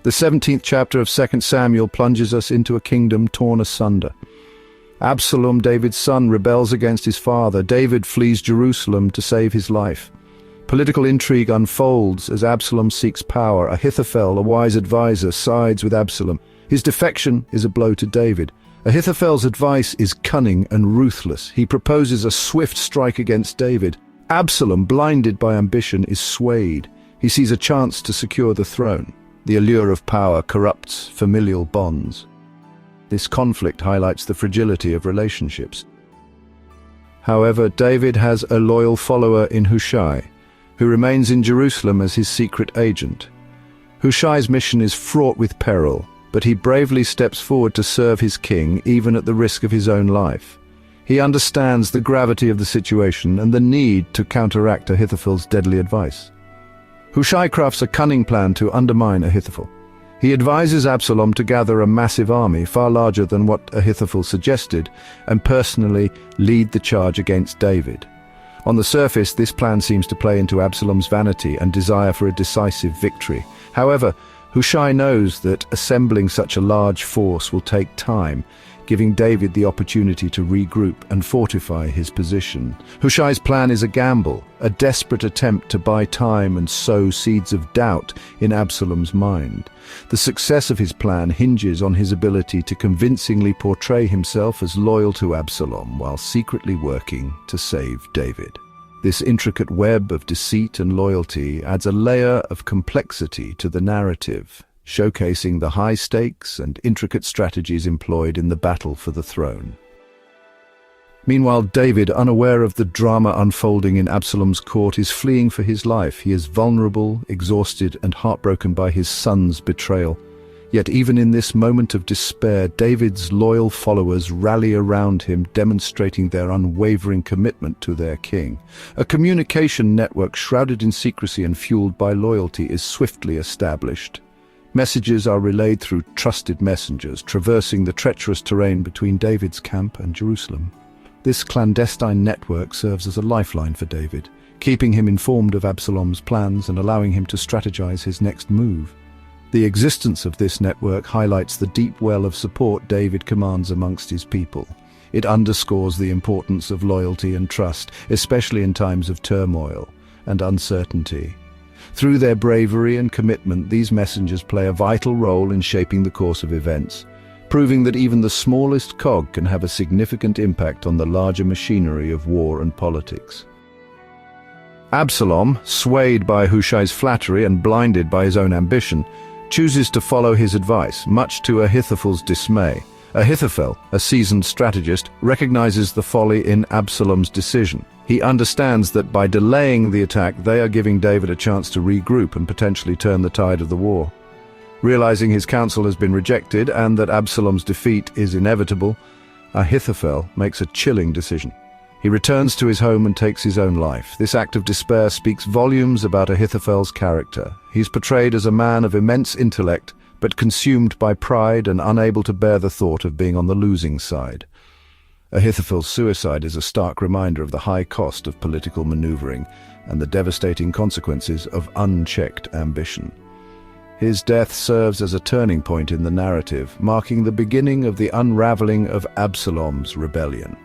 The 17th chapter of 2 Samuel plunges us into a kingdom torn asunder. Absalom, David's son, rebels against his father. David flees Jerusalem to save his life. Political intrigue unfolds as Absalom seeks power. Ahithophel, a wise advisor, sides with Absalom. His defection is a blow to David. Ahithophel's advice is cunning and ruthless. He proposes a swift strike against David. Absalom, blinded by ambition, is swayed. He sees a chance to secure the throne. The allure of power corrupts familial bonds. This conflict highlights the fragility of relationships. However, David has a loyal follower in Hushai, who remains in Jerusalem as his secret agent. Hushai's mission is fraught with peril, but he bravely steps forward to serve his king, even at the risk of his own life. He understands the gravity of the situation and the need to counteract Ahithophel's deadly advice. Hushai crafts a cunning plan to undermine Ahithophel. He advises Absalom to gather a massive army, far larger than what Ahithophel suggested, and personally lead the charge against David. On the surface, this plan seems to play into Absalom's vanity and desire for a decisive victory. However, Hushai knows that assembling such a large force will take time, giving David the opportunity to regroup and fortify his position. Hushai's plan is a gamble, a desperate attempt to buy time and sow seeds of doubt in Absalom's mind. The success of his plan hinges on his ability to convincingly portray himself as loyal to Absalom while secretly working to save David. This intricate web of deceit and loyalty adds a layer of complexity to the narrative, showcasing the high stakes and intricate strategies employed in the battle for the throne. Meanwhile, David, unaware of the drama unfolding in Absalom's court, is fleeing for his life. He is vulnerable, exhausted, and heartbroken by his son's betrayal. Yet even in this moment of despair, David's loyal followers rally around him, demonstrating their unwavering commitment to their king. A communication network shrouded in secrecy and fueled by loyalty is swiftly established. Messages are relayed through trusted messengers, traversing the treacherous terrain between David's camp and Jerusalem. This clandestine network serves as a lifeline for David, keeping him informed of Absalom's plans and allowing him to strategize his next move. The existence of this network highlights the deep well of support David commands amongst his people. It underscores the importance of loyalty and trust, especially in times of turmoil and uncertainty. Through their bravery and commitment, these messengers play a vital role in shaping the course of events, proving that even the smallest cog can have a significant impact on the larger machinery of war and politics. Absalom, swayed by Hushai's flattery and blinded by his own ambition, chooses to follow his advice, much to Ahithophel's dismay. Ahithophel, a seasoned strategist, recognizes the folly in Absalom's decision. He understands that by delaying the attack, they are giving David a chance to regroup and potentially turn the tide of the war. Realizing his counsel has been rejected and that Absalom's defeat is inevitable, Ahithophel makes a chilling decision. He returns to his home and takes his own life. This act of despair speaks volumes about Ahithophel's character. He's portrayed as a man of immense intellect, but consumed by pride and unable to bear the thought of being on the losing side. Ahithophel's suicide is a stark reminder of the high cost of political maneuvering and the devastating consequences of unchecked ambition. His death serves as a turning point in the narrative, marking the beginning of the unraveling of Absalom's rebellion.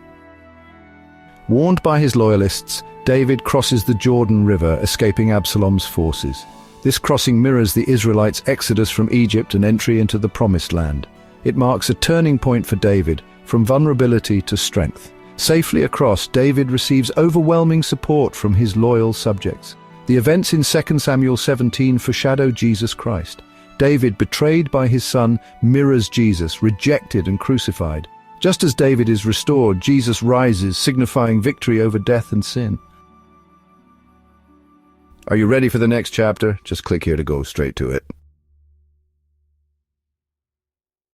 Warned by his loyalists, David crosses the Jordan River, escaping Absalom's forces. This crossing mirrors the Israelites' exodus from Egypt and entry into the Promised Land. It marks a turning point for David, from vulnerability to strength. Safely across, David receives overwhelming support from his loyal subjects. The events in 2 Samuel 17 foreshadow Jesus Christ. David, betrayed by his son, mirrors Jesus, rejected and crucified. Just as David is restored, Jesus rises, signifying victory over death and sin. Are you ready for the next chapter? Just click here to go straight to it.